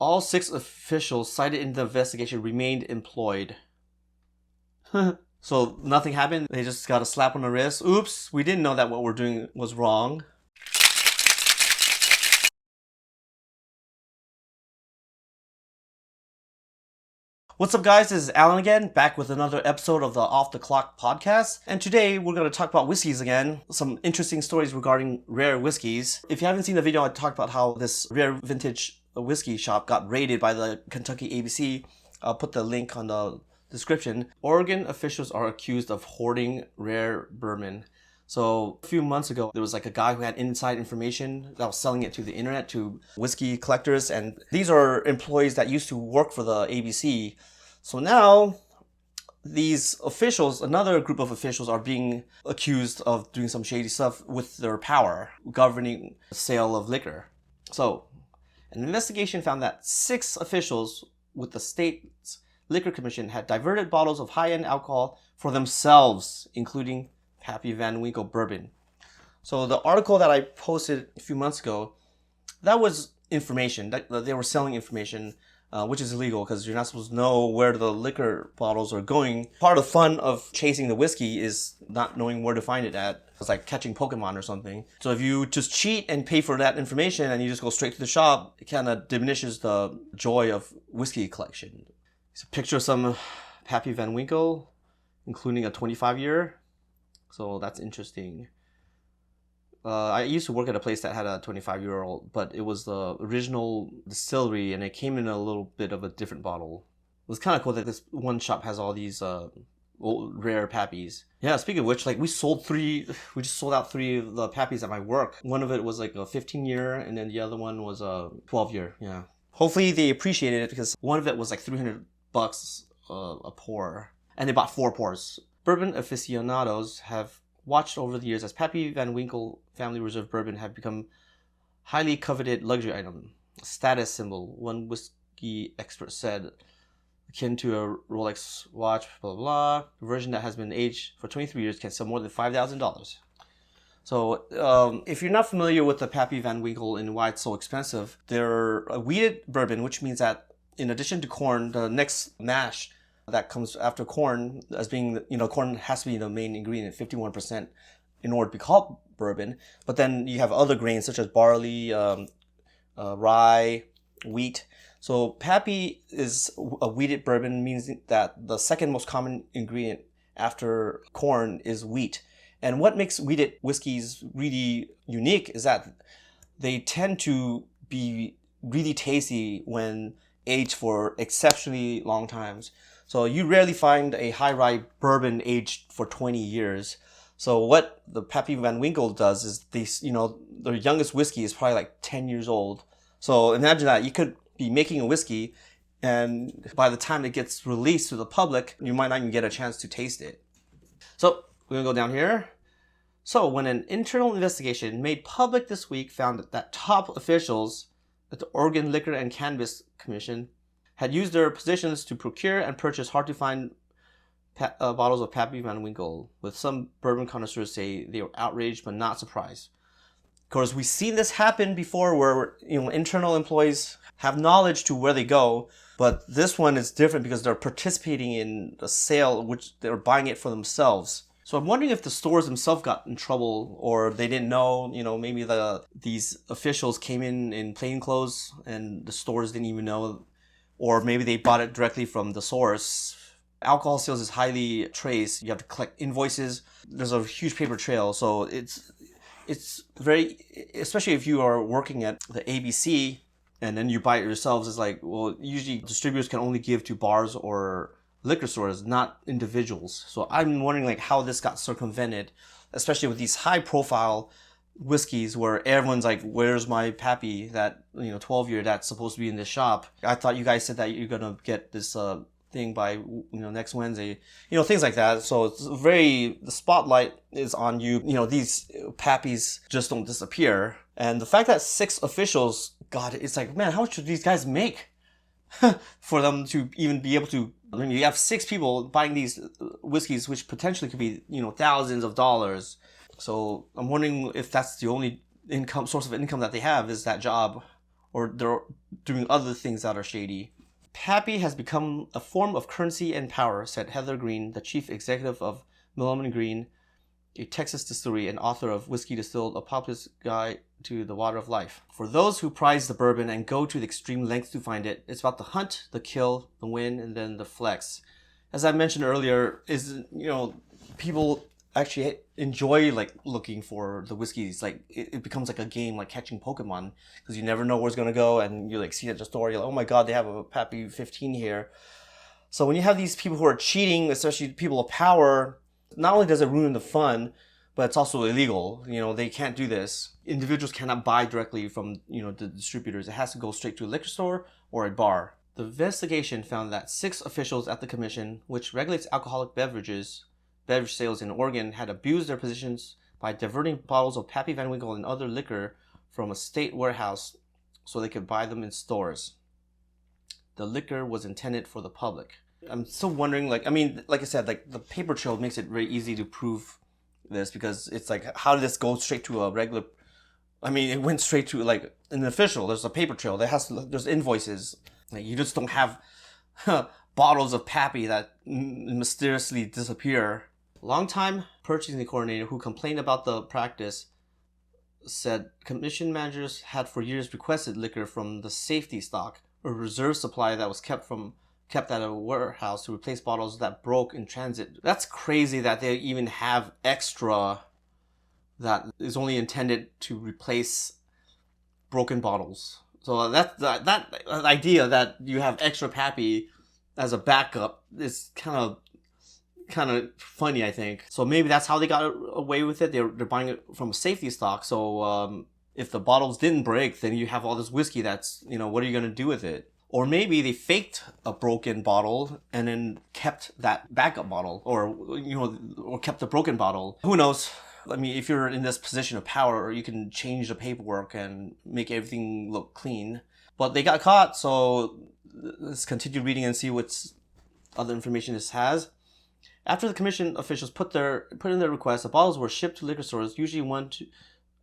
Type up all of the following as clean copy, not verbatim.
All 6 officials cited in the investigation remained employed. So nothing happened? They just got a slap on the wrist? Oops, we didn't know that what we're doing was wrong. What's up guys, this is Alan again, back with another episode of the Off the Clock podcast. And today we're going to talk about whiskeys again. Some interesting stories regarding rare whiskeys. If you haven't seen the video, I talked about how this rare vintage whiskey shop got raided by the Kentucky ABC. I'll put the link on the description. Oregon officials are accused of hoarding rare bourbon. So a few months ago, there was like a guy who had inside information that was selling it to the internet to whiskey collectors. And these are employees that used to work for the ABC. So now these officials, another group of officials, are being accused of doing some shady stuff with their power, governing the sale of liquor. So an investigation found that 6 officials with the state's liquor commission had diverted bottles of high-end alcohol for themselves, including Pappy Van Winkle bourbon. So the article that I posted a few months ago, that was information. That they were selling information, which is illegal because you're not supposed to know where the liquor bottles are going. Part of the fun of chasing the whiskey is not knowing where to find it at. It's like catching Pokemon or something. So if you just cheat and pay for that information and you just go straight to the shop, it kind of diminishes the joy of whiskey collection. So picture some Pappy Van Winkle, including a 25-year. So that's interesting. I used to work at a place that had a 25-year-old, but it was the original distillery and it came in a little bit of a different bottle. It was kind of cool that this one shop has all these old, rare Pappies. Yeah, speaking of which, like we just sold out 3 of the Pappies at my work. One of it was like a 15-year and then the other one was a 12-year. Yeah. Hopefully they appreciated it because one of it was like $300 a pour. And they bought 4 pours. Bourbon aficionados have watched over the years as Pappy Van Winkle Family Reserve Bourbon have become highly coveted luxury item, a status symbol, one whiskey expert said, akin to a Rolex watch, blah, blah, blah. A version that has been aged for 23 years can sell more than $5,000. So if you're not familiar with the Pappy Van Winkle and why it's so expensive, they're a wheated bourbon, which means that in addition to corn, the next mash that comes after corn, as being, corn has to be the main ingredient, 51%, in order to be called bourbon. But then you have other grains such as barley, rye, wheat. So Pappy is a wheated bourbon, means that the second most common ingredient after corn is wheat. And what makes wheated whiskeys really unique is that they tend to be really tasty when aged for exceptionally long times. So you rarely find a high rye bourbon aged for 20 years. So what the Pappy Van Winkle does is their youngest whiskey is probably like 10 years old. So imagine that. You could be making a whiskey and by the time it gets released to the public, you might not even get a chance to taste it. So we're going to go down here. So when an internal investigation made public this week found that top officials at the Oregon Liquor and Cannabis Commission had used their positions to procure and purchase hard-to-find bottles of Pappy Van Winkle, with some bourbon connoisseurs say they were outraged but not surprised. Of course, we've seen this happen before where internal employees have knowledge to where they go, but this one is different because they're participating in the sale, which they're buying it for themselves. So I'm wondering if the stores themselves got in trouble or they didn't know, maybe these officials came in plain clothes and the stores didn't even know, or maybe they bought it directly from the source. Alcohol sales is highly traced. You have to collect invoices. There's a huge paper trail. So it's very, especially if you are working at the ABC and then you buy it yourselves, it's like, well, usually distributors can only give to bars or liquor stores, not individuals. So I'm wondering like how this got circumvented, especially with these high profile whiskeys where everyone's like, where's my Pappy, that 12-year that's supposed to be in this shop? I thought you guys said that you're gonna get this thing by next Wednesday, things like that. So it's the spotlight is on you. These Pappies just don't disappear. And the fact that 6 officials got it, it's like, man, how much do these guys make for them to even be able to? I mean, you have 6 people buying these whiskeys, which potentially could be thousands of dollars. So I'm wondering if that's the only source of income that they have is that job, or they're doing other things that are shady. Pappy has become a form of currency and power, said Heather Green, the chief executive of Michelin Green, a Texas distillery and author of Whiskey Distilled, a populist guide to the water of life. For those who prize the bourbon and go to the extreme lengths to find it, it's about the hunt, the kill, the win, and then the flex. As I mentioned earlier, people actually enjoy like looking for the whiskeys. Like it becomes like a game, like catching Pokemon, because you never know where it's gonna go, and you like see at the store, you're like, oh my god, they have a Pappy 15 here. So when you have these people who are cheating, especially people of power, not only does it ruin the fun, but it's also illegal. They can't do this. Individuals cannot buy directly from, the distributors. It has to go straight to a liquor store or a bar. The investigation found that 6 officials at the commission, which regulates alcoholic beverage sales in Oregon, had abused their positions by diverting bottles of Pappy Van Winkle and other liquor from a state warehouse so they could buy them in stores. The liquor was intended for the public. I'm still wondering, like I said, like the paper trail makes it very easy to prove this, because it's like, how did this go straight to a regular? It went straight to like an official. There's a paper trail. There's invoices. Like, you just don't have bottles of Pappy that mysteriously disappear. Longtime purchasing coordinator who complained about the practice said commission managers had for years requested liquor from the safety stock, a reserve supply that was kept at a warehouse to replace bottles that broke in transit. That's crazy that they even have extra that is only intended to replace broken bottles. So that idea that you have extra Pappy as a backup is kind of funny, I think. So maybe that's how they got away with it. They're buying it from a safety stock. So if the bottles didn't break, then you have all this whiskey that's, what are you going to do with it? Or maybe they faked a broken bottle and then kept that backup bottle, or kept the broken bottle. Who knows? If you're in this position of power, you can change the paperwork and make everything look clean. But they got caught, so let's continue reading and see what other information this has. After the commission officials put in their request, the bottles were shipped to liquor stores, usually one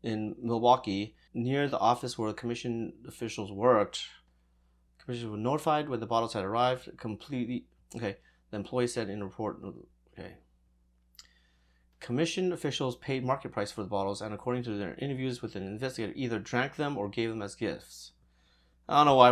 in Milwaukee, near the office where the commission officials worked. Commissioners were notified when the bottles had arrived. The employee said in a report. Commission officials paid market price for the bottles, and according to their interviews with an investigator, either drank them or gave them as gifts. I don't know why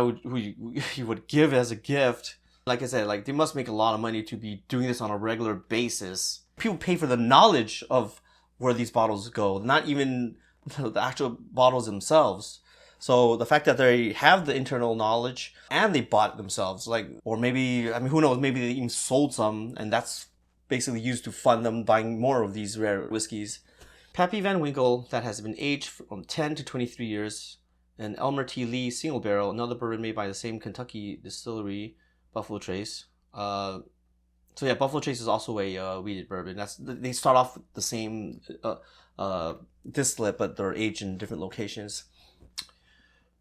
you would give as a gift. Like I said, like they must make a lot of money to be doing this on a regular basis. People pay for the knowledge of where these bottles go, not even the actual bottles themselves. So the fact that they have the internal knowledge and they bought it themselves, or maybe, who knows, maybe they even sold some, and that's basically used to fund them buying more of these rare whiskeys. Pappy Van Winkle, that has been aged from 10 to 23 years, and Elmer T. Lee Single Barrel, another bourbon made by the same Kentucky distillery, Buffalo Trace. Buffalo Trace is also a wheated bourbon. They start off with the same distillate, but they're aged in different locations.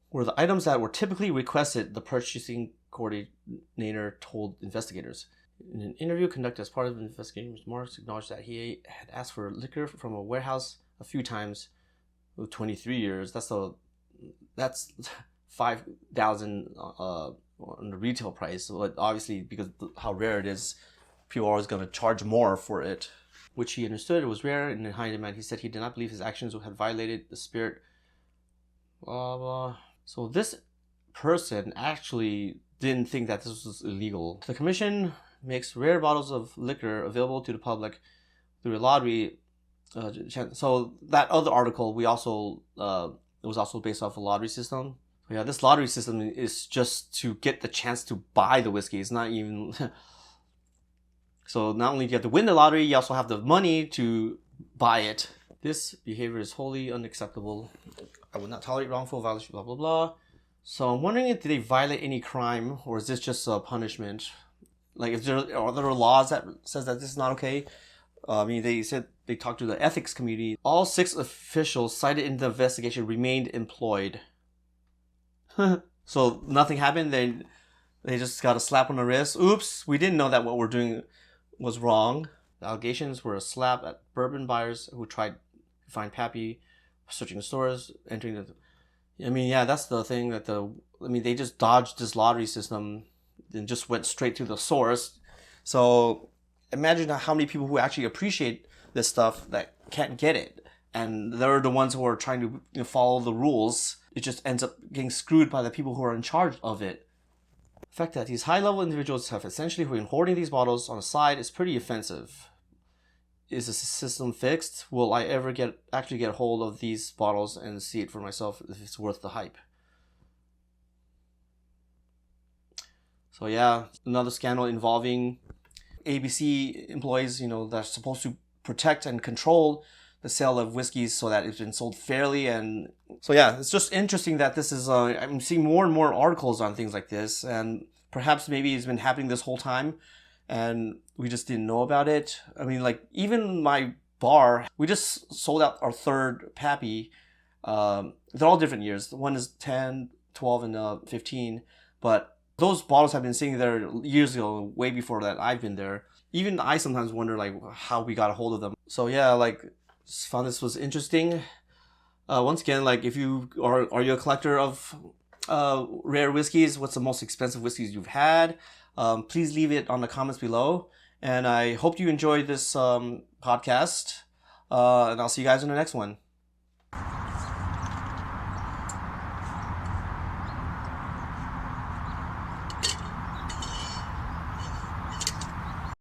Were the items that were typically requested, the purchasing coordinator told investigators. In an interview conducted as part of the investigation, Marks acknowledged that he had asked for liquor from a warehouse a few times. With 23 years, that's $5,000 on the retail price. But obviously, because how rare it is, people are always going to charge more for it, which he understood it was rare and in high demand. He said he did not believe his actions had violated the spirit. Blah blah. So this person actually didn't think that this was illegal. The commission makes rare bottles of liquor available to the public through a lottery. So that other article, it was also based off a lottery system. Yeah, this lottery system is just to get the chance to buy the whiskey. It's not even... So not only do you have to win the lottery, you also have the money to buy it. This behavior is wholly unacceptable. I would not tolerate wrongful violation, blah, blah, blah. So I'm wondering if they violate any crime, or is this just a punishment? Like, are there laws that says that this is not okay? They said they talked to the ethics committee. All 6 officials cited in the investigation remained employed. So nothing happened. They just got a slap on the wrist. Oops, we didn't know that what we're doing was wrong. The allegations were a slap at bourbon buyers who tried to find Pappy, searching the stores, entering the... I mean, yeah, that's the thing that they just dodged this lottery system and just went straight to the source. So imagine how many people who actually appreciate this stuff that can't get it. And they're the ones who are trying to follow the rules. It just ends up getting screwed by the people who are in charge of it. The fact that these high-level individuals have essentially been hoarding these bottles on the side is pretty offensive. Is the system fixed? Will I ever actually get hold of these bottles and see it for myself if it's worth the hype? So yeah, another scandal involving ABC employees, that are supposed to protect and control the sale of whiskeys so that it's been sold fairly. And so yeah, it's just interesting that this is, I'm seeing more and more articles on things like this, and perhaps maybe it's been happening this whole time and we just didn't know about it. I mean, like, even my bar, we just sold out our third Pappy. They're all different years. One is 10, 12, and 15, but those bottles have been sitting there years ago, way before that I've been there. Even I sometimes wonder, like, how we got a hold of them. So yeah, like, just found this was interesting. Once again, like, if you are you a collector of rare whiskeys? What's the most expensive whiskeys you've had? Please leave it on the comments below. And I hope you enjoyed this podcast. And I'll see you guys in the next one.